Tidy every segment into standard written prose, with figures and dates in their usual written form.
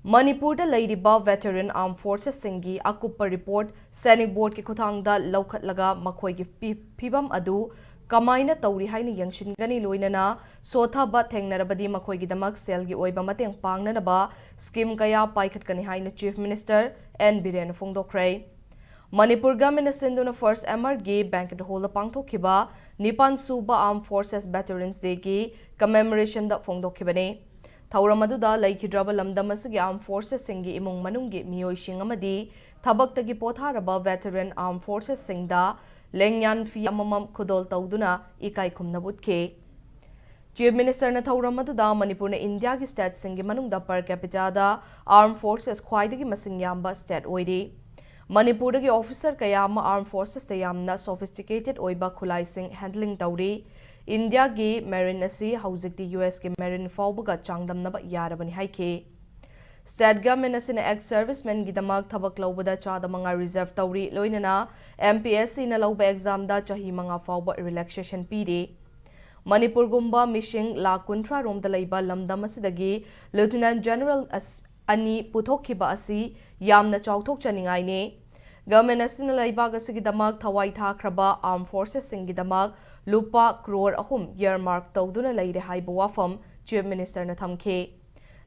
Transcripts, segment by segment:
Manipur da veteran armed forces singi akupa report Senate board ki kuthangda laukhatlaga makhoi ki phibam adu kamaina tauri haina yangshin-gani loinana sotha thengnarabadi makhoi gi damak sel gi oiba mateng pangnanaba scheme kaya paikhatkani haina Chief Minister N Biren phongdokhrei. Manipur government sinduna first MR gi banquet hall da pangthokhiba Nipan Suba Armed Forces Veterans Day gi commemoration da phongdokhibani. Thauramadu Laikhidraba Lamdam asigi Armed Forces singi imung manungi miyoising amadi thabaktagi potharaba veteran Armed Forces singda lengyan fi amamam khudol tauduna ikai khumnabutke. Chief Minister na Thauramadu Manipur na India gi state singi manungda per capita da Armed Forces khwaidagi masing yamba state oidi. Manipur gi officer kayama Armed Forces ta yamna sophisticated oiba khulai sing handling tauri. India gi Marine asi haujikti US ki Marine faubaga changdamnaba yarabani haike. State government asina ex-servicemen gi damak thabak laubada chadamanga reserve tauri loinana MPSC na lauba exam da chahi manga fauba relaxation pide. Manipur gumba mishing la kuntra romda laiba lamdam asidagi Lieutenant General ani puthokhiba asi yamna chauthok chaningai ne. Government asina laiba asigi damak thawai thakraba Armed Forces singi damak lupa crore ahum earmark tawduna laire haiba wafam Chief Minister na thamke.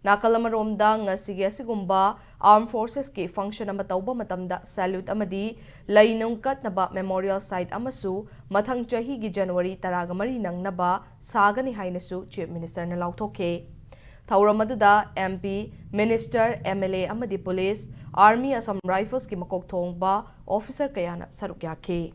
Nakalamaromda ngasigi asigumba Armed Forces ki function ama tawba matamda salute amadi lainungkat naba memorial site amasu mathang chahi gi January taragamari nang naba sagani hainasu Chief Minister na lauthoke. Thauramadu MP, Minister, MLA amadi Police, Army Assam Rifles ki makok thongba officer kayana saruk yake.